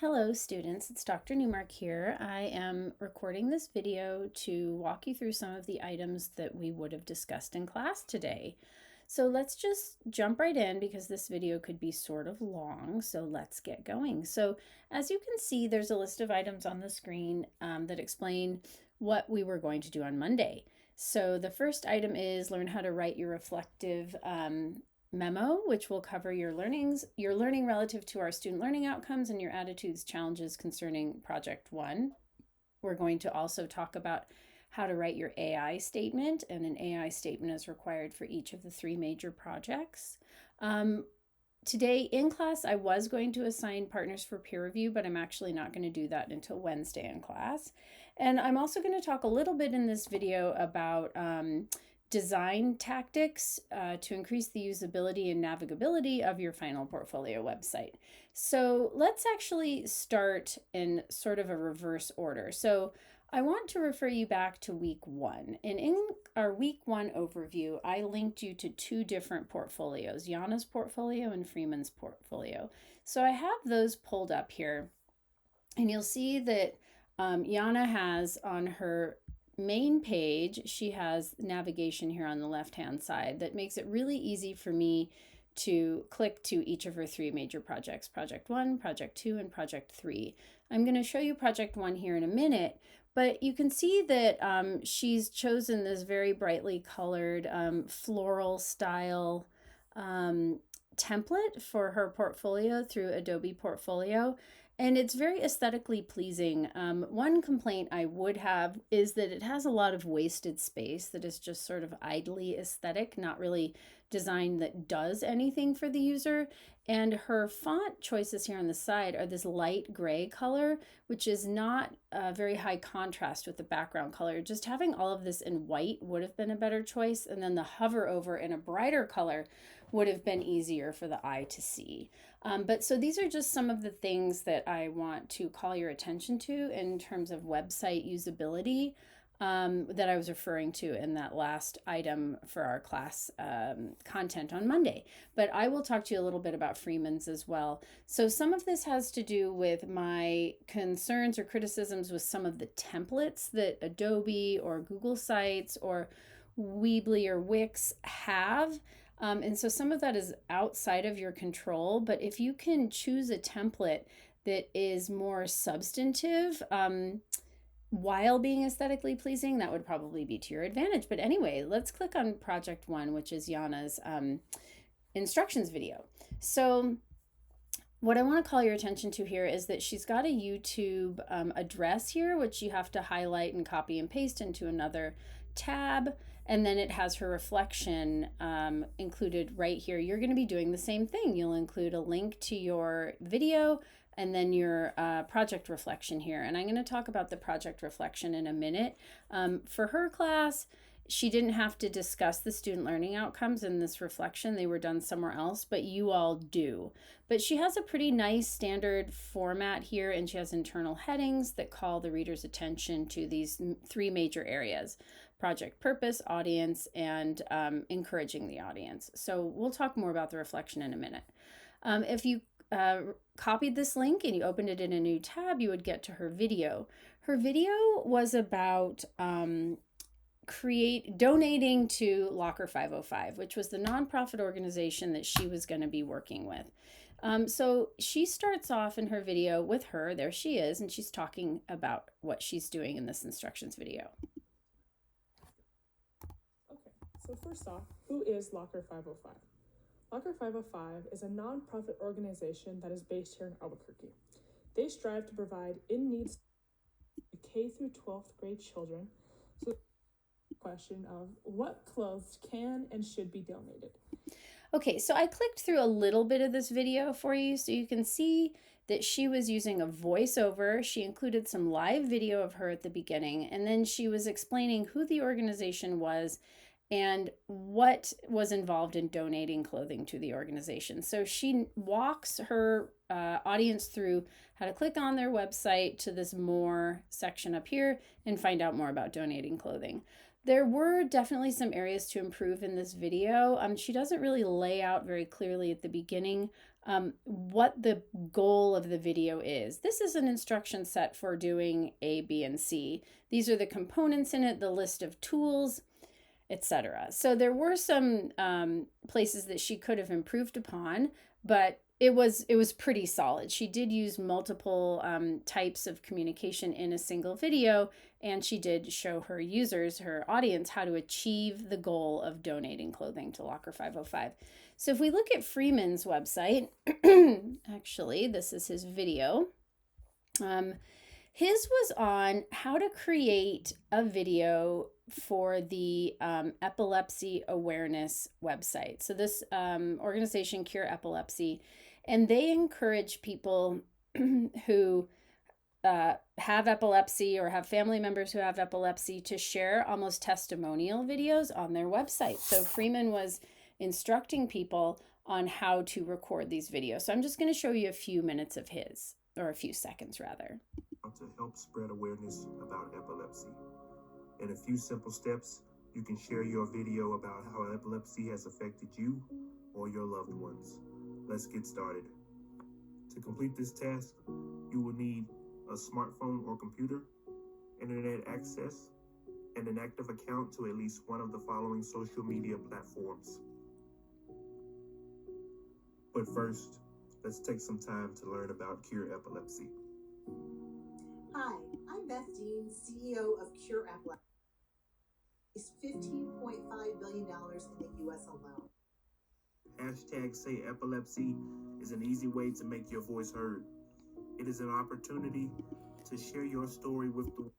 Hello students, it's Dr. Newmark here. I am recording this video to walk you through some of the items that we would have discussed in class today. So let's just jump right in because this video could be sort of long, so let's get going. So as you can see, there's a list of items on the screen that explain what we were going to do on Monday. So the first item is learn how to write your reflective memo, which will cover your learning relative to our student learning outcomes and your attitudes, challenges concerning Project 1. We're going to also talk about how to write your AI statement, and an AI statement is required for each of the three major projects. Today in class, I was going to assign partners for peer review, but I'm actually not going to do that until Wednesday in class. And I'm also going to talk a little bit in this video about design tactics to increase the usability and navigability of your final portfolio website. So let's actually start in sort of a reverse order. So I want to refer you back to week 1. And in our week 1 overview, I linked you to two different portfolios, Jana's portfolio and Freeman's portfolio. So I have those pulled up here. And you'll see that Jana has on her main page, she has navigation here on the left-hand side that makes it really easy for me to click to each of her three major projects, Project 1, Project 2, and Project 3. I'm going to show you Project 1 here in a minute, but you can see that she's chosen this very brightly colored floral style template for her portfolio through Adobe Portfolio. And it's very aesthetically pleasing. One complaint I would have is that it has a lot of wasted space that is just sort of idly aesthetic, not really design that does anything for the user. And her font choices here on the side are this light gray color, which is not very high contrast with the background color. Just having all of this in white would have been a better choice. And then the hover over in a brighter color would have been easier for the eye to see. But so these are just some of the things that I want to call your attention to in terms of website usability that I was referring to in that last item for our class content on Monday. But I will talk to you a little bit about Freeman's as well. So some of this has to do with my concerns or criticisms with some of the templates that Adobe or Google Sites or Weebly or Wix have. And so some of that is outside of your control, but if you can choose a template that is more substantive while being aesthetically pleasing, that would probably be to your advantage. But anyway, let's click on Project 1, which is Jana's instructions video. So what I want to call your attention to here is that she's got a YouTube address here, which you have to highlight and copy and paste into another tab. And then it has her reflection included right here. You're going to be doing the same thing. You'll include a link to your video and then your project reflection here. And I'm going to talk about the project reflection in a minute. For her class, she didn't have to discuss the student learning outcomes in this reflection. They were done somewhere else, but you all do. But she has a pretty nice standard format here, and she has internal headings that call the reader's attention to these three major areas: project purpose, audience, and encouraging the audience. So we'll talk more about the reflection in a minute. If you copied this link and you opened it in a new tab, you would get to her video. Her video was about donating to Locker 505, which was the nonprofit organization that she was going to be working with. So she starts off in her video with her, there she is, and she's talking about what she's doing in this instructions video. Okay, so first off, who is Locker 505? Locker 505 is a nonprofit organization that is based here in Albuquerque. They strive to provide in-need to K through 12th grade children. So the question of what clothes can and should be donated. Okay, so I clicked through a little bit of this video for you so you can see that she was using a voiceover. She included some live video of her at the beginning, and then she was explaining who the organization was and what was involved in donating clothing to the organization. So she walks her audience through how to click on their website to this more section up here and find out more about donating clothing. There were definitely some areas to improve in this video. She doesn't really lay out very clearly at the beginning what the goal of the video is. This is an instruction set for doing A, B, and C. These are the components in it, the list of tools, etc. So there were some places that she could have improved upon, but it was pretty solid. She did use multiple types of communication in a single video, and she did show her users, her audience, how to achieve the goal of donating clothing to Locker 505. So if we look at Freeman's website, actually, this is his video. His was on how to create a video for the epilepsy awareness website. So this organization, Cure Epilepsy, and they encourage people who have epilepsy or have family members who have epilepsy to share almost testimonial videos on their website. So Freeman was instructing people on how to record these videos. So I'm just going to show you a few minutes of his, or a few seconds rather. To help spread awareness about epilepsy. In a few simple steps, you can share your video about how epilepsy has affected you or your loved ones. Let's get started. To complete this task, you will need a smartphone or computer, internet access, and an active account to at least one of the following social media platforms. But first, let's take some time to learn about Cure Epilepsy. Hi, I'm Beth Dean, CEO of Cure Epilepsy. It's $15.5 billion in the U.S. alone. Hashtag Say Epilepsy is an easy way to make your voice heard. It is an opportunity to share your story with the...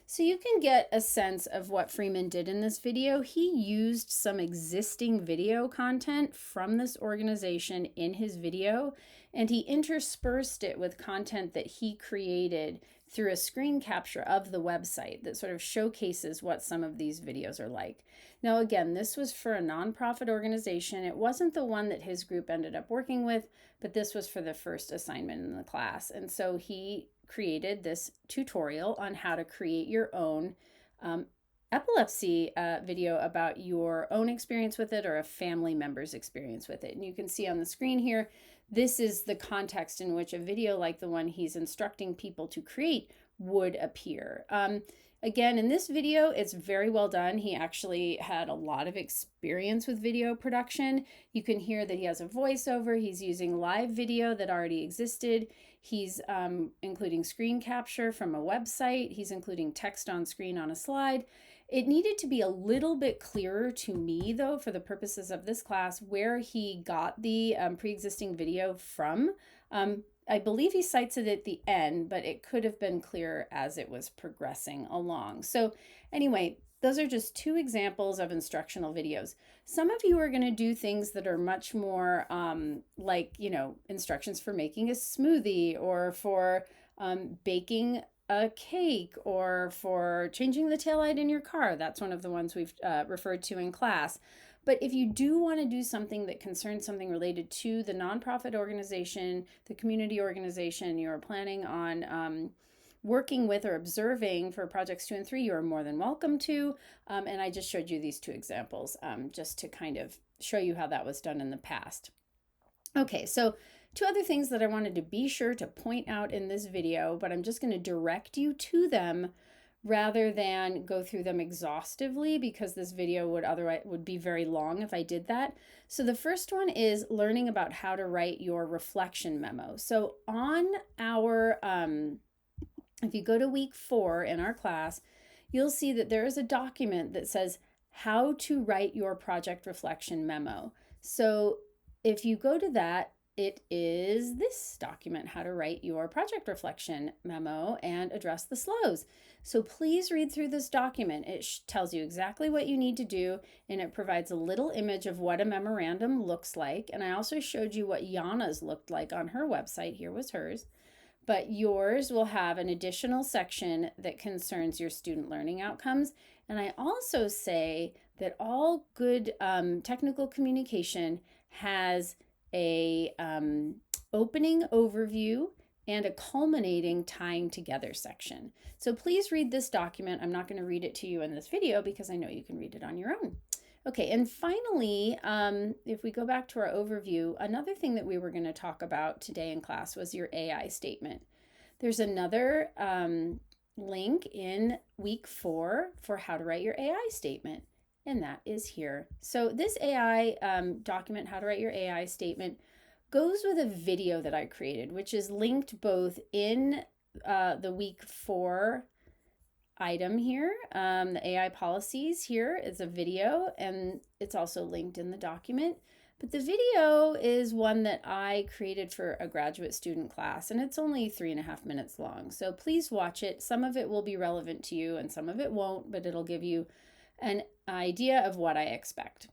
So you can get a sense of what Freeman did in this video. He used some existing video content from this organization in his video, and he interspersed it with content that he created through a screen capture of the website that sort of showcases what some of these videos are like. Now, again, this was for a nonprofit organization. It wasn't the one that his group ended up working with, but this was for the first assignment in the class. And so he created this tutorial on how to create your own epilepsy video about your own experience with it or a family member's experience with it. And you can see on the screen here, this is the context in which a video like the one he's instructing people to create would appear. Again, in this video, it's very well done. He actually had a lot of experience with video production. You can hear that he has a voiceover. He's using live video that already existed. He's including screen capture from a website. He's including text on screen on a slide. It needed to be a little bit clearer to me, though, for the purposes of this class, where he got the pre-existing video from. I believe he cites it at the end, but it could have been clearer as it was progressing along. So anyway, those are just two examples of instructional videos. Some of you are going to do things that are much more like, instructions for making a smoothie or for baking a cake or for changing the taillight in your car. That's one of the ones we've referred to in class. But if you do want to do something that concerns something related to the nonprofit organization, the community organization you're planning on working with or observing for projects 2 and 3, you are more than welcome to. And I just showed you these two examples just to kind of show you how that was done in the past. Okay, so two other things that I wanted to be sure to point out in this video, but I'm just going to direct you to them rather than go through them exhaustively because this video would be very long if I did that. So the first one is learning about how to write your reflection memo. So on our, if you go to week 4 in our class, you'll see that there is a document that says how to write your project reflection memo. So if you go to that, it is this document, how to write your project reflection memo and address the slows. So please read through this document. It tells you exactly what you need to do, and it provides a little image of what a memorandum looks like. And I also showed you what Yana's looked like on her website. Here was hers. But yours will have an additional section that concerns your student learning outcomes. And I also say that all good technical communication has a opening overview and a culminating tying together section. So please read this document. I'm not going to read it to you in this video because I know you can read it on your own. Okay, and finally, if we go back to our overview, another thing that we were going to talk about today in class was your AI statement. There's another link in week 4 for how to write your AI statement, and that is here. So this AI document, how to write your AI statement, goes with a video that I created, which is linked both in the week 4 item here. The AI policies here is a video, and it's also linked in the document. But the video is one that I created for a graduate student class, and it's only 3.5 minutes long. So please watch it. Some of it will be relevant to you and some of it won't, but it'll give you an idea of what I expect.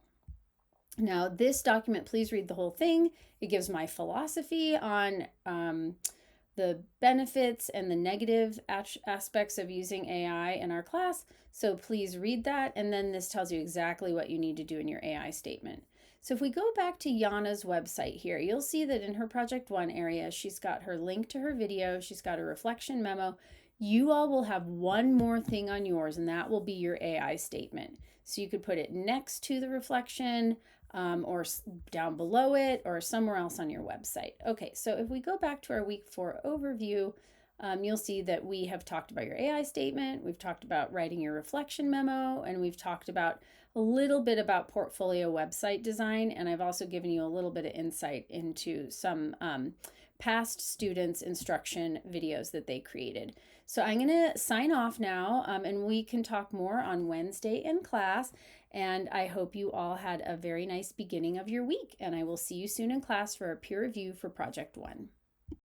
Now, this document, please read the whole thing. It gives my philosophy on the benefits and the negative aspects of using AI in our class. So please read that. And then this tells you exactly what you need to do in your AI statement. So if we go back to Yana's website here, you'll see that in her Project 1 area, she's got her link to her video. She's got a reflection memo. You all will have one more thing on yours, and that will be your AI statement. So you could put it next to the reflection, or down below it, or somewhere else on your website. Okay, so if we go back to our week 4 overview, you'll see that we have talked about your AI statement, we've talked about writing your reflection memo, and we've talked about a little bit about portfolio website design, and I've also given you a little bit of insight into some past students' instruction videos that they created. So I'm going to sign off now, and we can talk more on Wednesday in class. And I hope you all had a very nice beginning of your week, and I will see you soon in class for a peer review for Project 1.